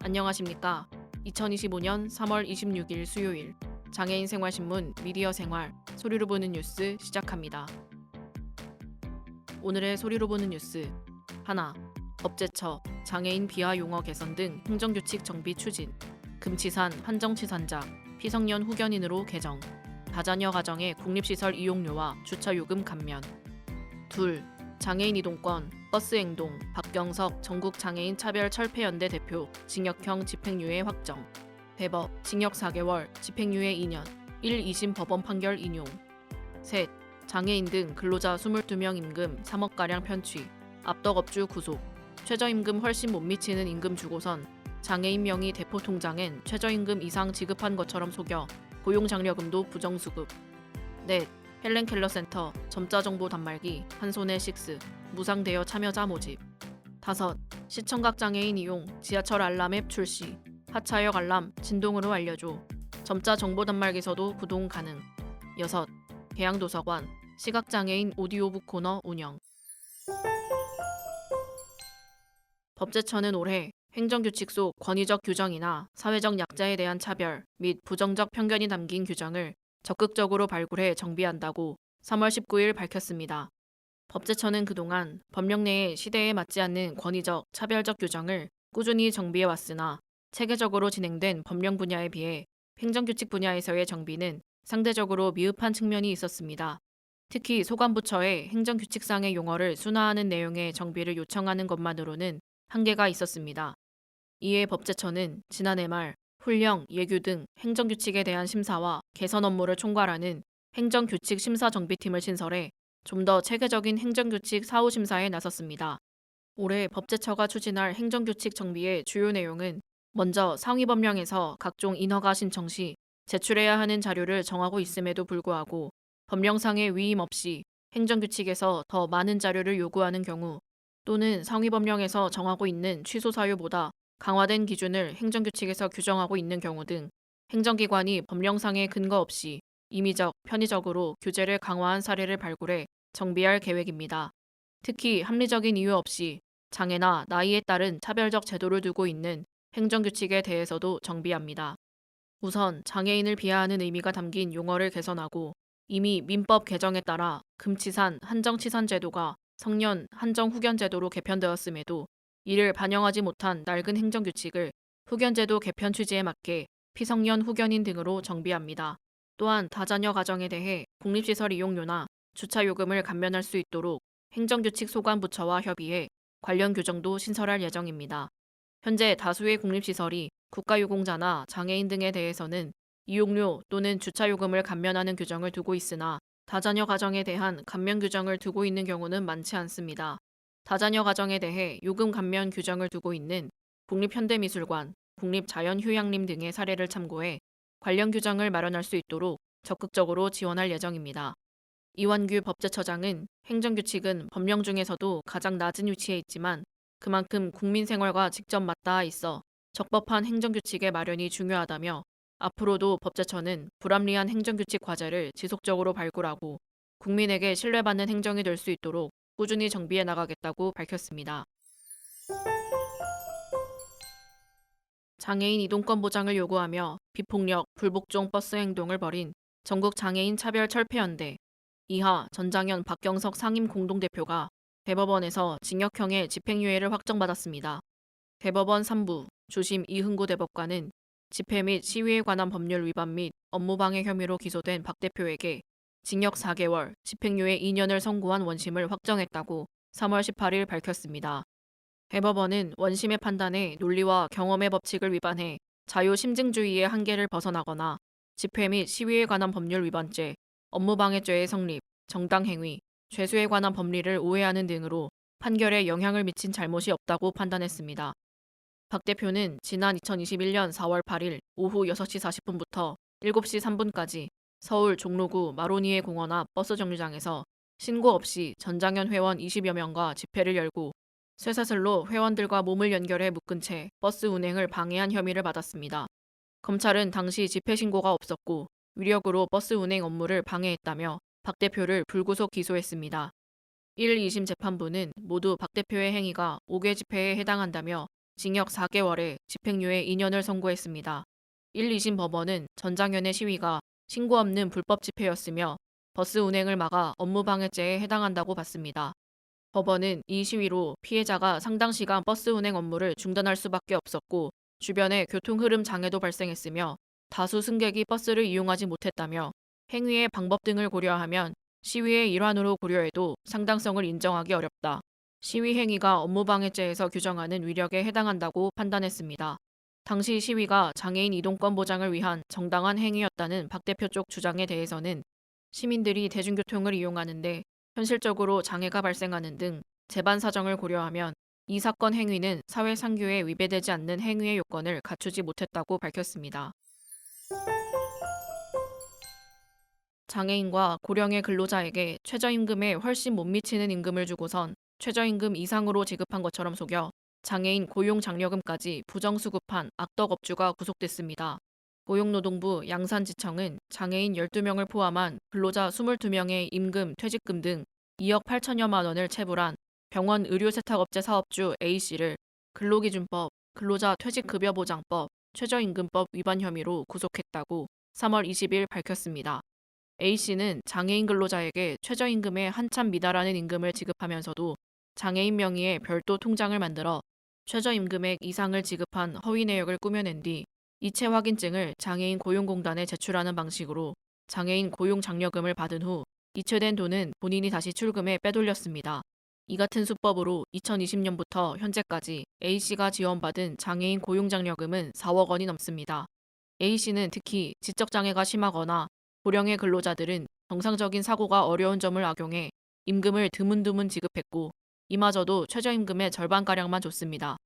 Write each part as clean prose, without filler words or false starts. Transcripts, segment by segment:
안녕하십니까. 2025년 3월 26일 수요일 장애인 생활신문 미디어 생활 소리로 보는 뉴스 시작합니다. 오늘의 소리로 보는 뉴스 하나, 법제처 장애인 비하 용어 개선 등 행정규칙 정비 추진, 금치산 한정치산자 피성년 후견인으로 개정, 다자녀 가정의 국립시설 이용료와 주차요금 감면. 둘, 장애인 이동권 버스 행동 박경석 전국장애인 차별철폐연대 대표 징역형 집행유예 확정. 대법 징역 4개월 집행유예 2년 1, 2심 법원 판결 인용. 셋, 장애인 등 근로자 22명 임금 3억가량 편취 압덕업주 구속. 최저임금 훨씬 못 미치는 임금 주고선 장애인 명의 대포 통장엔 최저임금 이상 지급한 것처럼 속여 고용장려금도 부정수급. 넷, 헬렌켈러 센터 점자정보 단말기 한 손에 6 무상 대여 참여자 모집. 다섯, 시청각 장애인 이용 지하철 알람 앱 출시 하차역 알람 진동으로 알려줘 점자 정보 단말기서도 구동 가능. 여섯, 계양도서관 시각장애인 오디오북 코너 운영. 법제처는 올해 행정규칙 속 권위적 규정이나 사회적 약자에 대한 차별 및 부정적 편견이 담긴 규정을 적극적으로 발굴해 정비한다고 3월 19일 밝혔습니다. 법제처는 그동안 법령 내에 시대에 맞지 않는 권위적, 차별적 규정을 꾸준히 정비해왔으나 체계적으로 진행된 법령 분야에 비해 행정규칙 분야에서의 정비는 상대적으로 미흡한 측면이 있었습니다. 특히 소관부처의 행정규칙상의 용어를 순화하는 내용의 정비를 요청하는 것만으로는 한계가 있었습니다. 이에 법제처는 지난해 말 훈령, 예규 등 행정규칙에 대한 심사와 개선 업무를 총괄하는 행정규칙 심사정비팀을 신설해 좀 더 체계적인 행정규칙 사후 심사에 나섰습니다. 올해 법제처가 추진할 행정규칙 정비의 주요 내용은 먼저 상위법령에서 각종 인허가 신청 시 제출해야 하는 자료를 정하고 있음에도 불구하고 법령상의 위임 없이 행정규칙에서 더 많은 자료를 요구하는 경우 또는 상위법령에서 정하고 있는 취소 사유보다 강화된 기준을 행정규칙에서 규정하고 있는 경우 등 행정기관이 법령상의 근거 없이 임의적, 편의적으로 규제를 강화한 사례를 발굴해 정비할 계획입니다. 특히 합리적인 이유 없이 장애나 나이에 따른 차별적 제도를 두고 있는 행정규칙에 대해서도 정비합니다. 우선 장애인을 비하하는 의미가 담긴 용어를 개선하고 이미 민법 개정에 따라 금치산 한정치산 제도가 성년 한정 후견 제도로 개편되었음에도 이를 반영하지 못한 낡은 행정규칙을 후견제도 개편 취지에 맞게 피성년 후견인 등으로 정비합니다. 또한 다자녀 가정에 대해 국립시설 이용료나 주차요금을 감면할 수 있도록 행정규칙 소관부처와 협의해 관련 규정도 신설할 예정입니다. 현재 다수의 국립시설이 국가유공자나 장애인 등에 대해서는 이용료 또는 주차요금을 감면하는 규정을 두고 있으나 다자녀 가정에 대한 감면 규정을 두고 있는 경우는 많지 않습니다. 다자녀 가정에 대해 요금 감면 규정을 두고 있는 국립현대미술관, 국립자연휴양림 등의 사례를 참고해 관련 규정을 마련할 수 있도록 적극적으로 지원할 예정입니다. 이완규 법제처장은 행정규칙은 법령 중에서도 가장 낮은 위치에 있지만 그만큼 국민 생활과 직접 맞닿아 있어 적법한 행정규칙의 마련이 중요하다며 앞으로도 법제처는 불합리한 행정규칙 과제를 지속적으로 발굴하고 국민에게 신뢰받는 행정이 될 수 있도록 꾸준히 정비해 나가겠다고 밝혔습니다. 장애인 이동권 보장을 요구하며 비폭력, 불복종 버스 행동을 벌인 전국 장애인 차별철폐연대 이하 전장현 박경석 상임 공동대표가 대법원에서 징역형의 집행유예를 확정받았습니다. 대법원 3부 주심 이흥구 대법관은 집회 및 시위에 관한 법률 위반 및 업무방해 혐의로 기소된 박 대표에게 징역 4개월, 집행유예 2년을 선고한 원심을 확정했다고 3월 18일 밝혔습니다. 대법원은 원심의 판단에 논리와 경험의 법칙을 위반해 자유심증주의의 한계를 벗어나거나 집회 및 시위에 관한 법률 위반죄, 업무방해죄의 성립, 정당행위, 죄수에 관한 법리를 오해하는 등으로 판결에 영향을 미친 잘못이 없다고 판단했습니다. 박 대표는 지난 2021년 4월 8일 오후 6시 40분부터 7시 3분까지 서울 종로구 마로니에 공원 앞 버스 정류장에서 신고 없이 전장현 회원 20여 명과 집회를 열고 쇠사슬로 회원들과 몸을 연결해 묶은 채 버스 운행을 방해한 혐의를 받았습니다. 검찰은 당시 집회 신고가 없었고 위력으로 버스 운행 업무를 방해했다며 박 대표를 불구속 기소했습니다. 1, 2심 재판부는 모두 박 대표의 행위가 5개 집회에 해당한다며 징역 4개월에 집행유예 2년을 선고했습니다. 1, 2심 법원은 전장현의 시위가 신고 없는 불법 집회였으며 버스 운행을 막아 업무방해죄에 해당한다고 봤습니다. 법원은 이 시위로 피해자가 상당 시간 버스 운행 업무를 중단할 수밖에 없었고 주변에 교통 흐름 장애도 발생했으며 다수 승객이 버스를 이용하지 못했다며 행위의 방법 등을 고려하면 시위의 일환으로 고려해도 상당성을 인정하기 어렵다. 시위 행위가 업무방해죄에서 규정하는 위력에 해당한다고 판단했습니다. 당시 시위가 장애인 이동권 보장을 위한 정당한 행위였다는 박 대표 쪽 주장에 대해서는 시민들이 대중교통을 이용하는데 현실적으로 장애가 발생하는 등 재반 사정을 고려하면 이 사건 행위는 사회상규에 위배되지 않는 행위의 요건을 갖추지 못했다고 밝혔습니다. 장애인과 고령의 근로자에게 최저임금에 훨씬 못 미치는 임금을 주고선 최저임금 이상으로 지급한 것처럼 속여 장애인 고용장려금까지 부정수급한 악덕업주가 구속됐습니다. 고용노동부 양산지청은 장애인 12명을 포함한 근로자 22명의 임금, 퇴직금 등 2억 8천여만 원을 체불한 병원 의료세탁업체 사업주 A씨를 근로기준법, 근로자 퇴직급여보장법, 최저임금법 위반 혐의로 구속했다고 3월 20일 밝혔습니다. A씨는 장애인 근로자에게 최저임금에 한참 미달하는 임금을 지급하면서도 장애인 명의의 별도 통장을 만들어 최저임금액 이상을 지급한 허위 내역을 꾸며낸 뒤 이체 확인증을 장애인 고용공단에 제출하는 방식으로 장애인 고용장려금을 받은 후 이체된 돈은 본인이 다시 출금해 빼돌렸습니다. 이 같은 수법으로 2020년부터 현재까지 A씨가 지원받은 장애인 고용장려금은 4억 원이 넘습니다. A씨는 특히 지적장애가 심하거나 고령의 근로자들은 정상적인 사고가 어려운 점을 악용해 임금을 드문드문 지급했고 이마저도 최저임금의 절반가량만 줬습니다.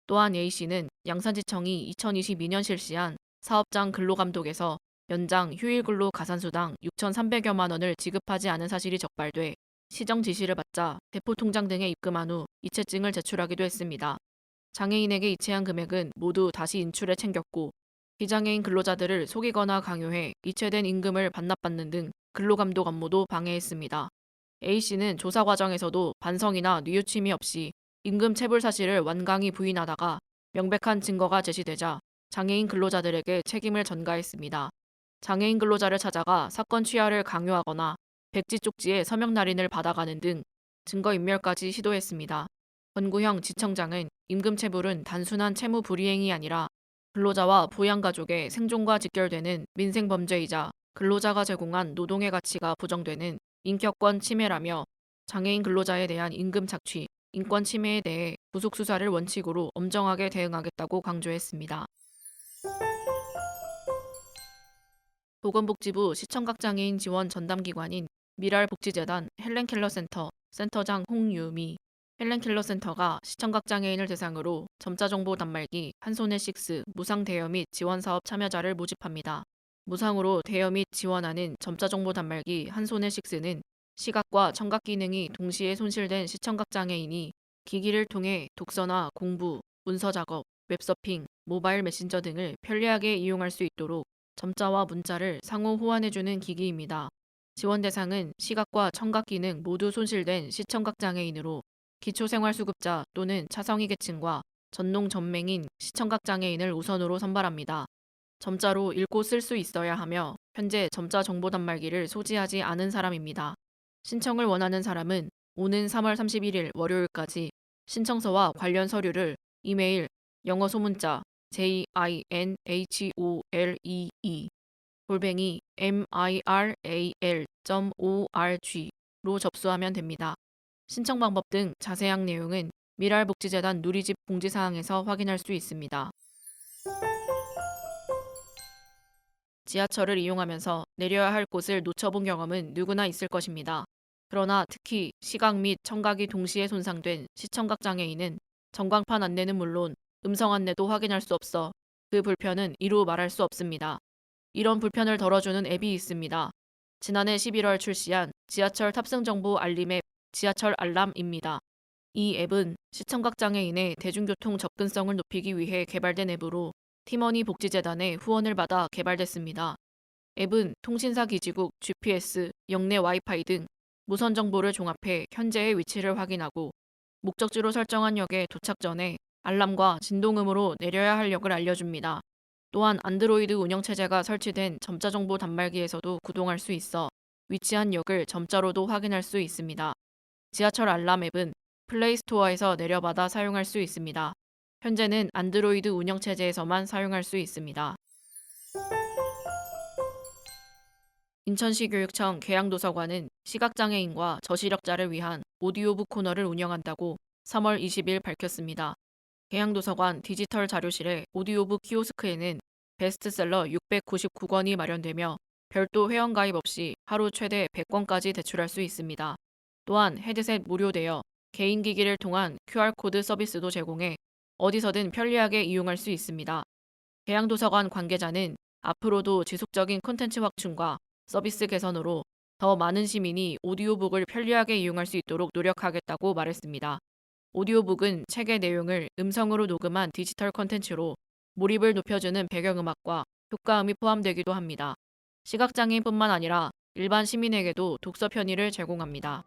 또한 A씨는 양산지청이 2022년 실시한 사업장 근로감독에서 연장 휴일근로 가산수당 6,300여만 원을 지급하지 않은 사실이 적발돼 시정 지시를 받자 대포통장 등에 입금한 후 이체증을 제출하기도 했습니다. 장애인에게 이체한 금액은 모두 다시 인출해 챙겼고 비장애인 근로자들을 속이거나 강요해 이체된 임금을 반납받는 등 근로감독 업무도 방해했습니다. A씨는 조사 과정에서도 반성이나 뉘우침이 없이 임금 체불 사실을 완강히 부인하다가 명백한 증거가 제시되자 장애인 근로자들에게 책임을 전가했습니다. 장애인 근로자를 찾아가 사건 취하를 강요하거나 백지 쪽지에 서명 날인을 받아가는 등 증거인멸까지 시도했습니다. 권구형 지청장은 임금 체불은 단순한 채무 불이행이 아니라 근로자와 부양가족의 생존과 직결되는 민생범죄이자 근로자가 제공한 노동의 가치가 부정되는 인격권 침해라며 장애인 근로자에 대한 임금 착취, 인권 침해에 대해 구속 수사를 원칙으로 엄정하게 대응하겠다고 강조했습니다. 보건복지부 시청각장애인 지원 전담기관인 미랄복지재단 헬렌켈러센터 센터장 홍유미 헬렌켈러센터가 시청각장애인을 대상으로 점자정보 단말기 한손에 6 무상 대여 및 지원사업 참여자를 모집합니다. 무상으로 대여 및 지원하는 점자정보 단말기 한손에 6는 시각과 청각 기능이 동시에 손실된 시청각장애인이 기기를 통해 독서나 공부, 문서 작업, 웹서핑, 모바일 메신저 등을 편리하게 이용할 수 있도록 점자와 문자를 상호 호환해주는 기기입니다. 지원 대상은 시각과 청각 기능 모두 손실된 시청각 장애인으로 기초생활수급자 또는 차성위 계층과 전농 전맹인 시청각 장애인을 우선으로 선발합니다. 점자로 읽고 쓸 수 있어야 하며 현재 점자 정보 단말기를 소지하지 않은 사람입니다. 신청을 원하는 사람은 오는 3월 31일 월요일까지 신청서와 관련 서류를 이메일 영어 소문자 jinholee 골뱅이 miral.org로 접수하면 됩니다. 신청 방법 등 자세한 내용은 미랄복지재단 누리집 공지사항에서 확인할 수 있습니다. 지하철을 이용하면서 내려야 할 곳을 놓쳐본 경험은 누구나 있을 것입니다. 그러나 특히 시각 및 청각이 동시에 손상된 시청각 장애인은 전광판 안내는 물론 음성 안내도 확인할 수 없어 그 불편은 이루 말할 수 없습니다. 이런 불편을 덜어주는 앱이 있습니다. 지난해 11월 출시한 지하철 탑승 정보 알림 앱 지하철 알람입니다. 이 앱은 시청각 장애인의 대중교통 접근성을 높이기 위해 개발된 앱으로 팀원이 복지재단의 후원을 받아 개발됐습니다. 앱은 통신사 기지국, GPS, 역내 와이파이 등 무선 정보를 종합해 현재의 위치를 확인하고 목적지로 설정한 역에 도착 전에 알람과 진동음으로 내려야 할 역을 알려줍니다. 또한 안드로이드 운영체제가 설치된 점자 정보 단말기에서도 구동할 수 있어 위치한 역을 점자로도 확인할 수 있습니다. 지하철 알람 앱은 플레이스토어에서 내려받아 사용할 수 있습니다. 현재는 안드로이드 운영체제에서만 사용할 수 있습니다. 인천시 교육청 계양도서관은 시각장애인과 저시력자를 위한 오디오북 코너를 운영한다고 3월 20일 밝혔습니다. 계양도서관 디지털 자료실의 오디오북 키오스크에는 베스트셀러 699권이 마련되며 별도 회원가입 없이 하루 최대 100권까지 대출할 수 있습니다. 또한 헤드셋 무료되어 개인 기기를 통한 QR코드 서비스도 제공해 어디서든 편리하게 이용할 수 있습니다. 계양도서관 관계자는 앞으로도 지속적인 콘텐츠 확충과 서비스 개선으로 더 많은 시민이 오디오북을 편리하게 이용할 수 있도록 노력하겠다고 말했습니다. 오디오북은 책의 내용을 음성으로 녹음한 디지털 콘텐츠로 몰입을 높여주는 배경음악과 효과음이 포함되기도 합니다. 시각장애인뿐만 아니라 일반 시민에게도 독서 편의를 제공합니다.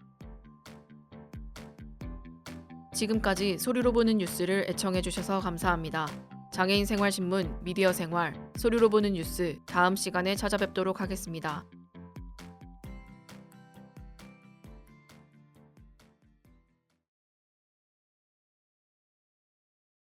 지금까지 소리로 보는 뉴스를 애청해주셔서 감사합니다. 장애인 생활신문 미디어 생활, 소리로 보는 뉴스 다음 시간에 찾아뵙도록 하겠습니다.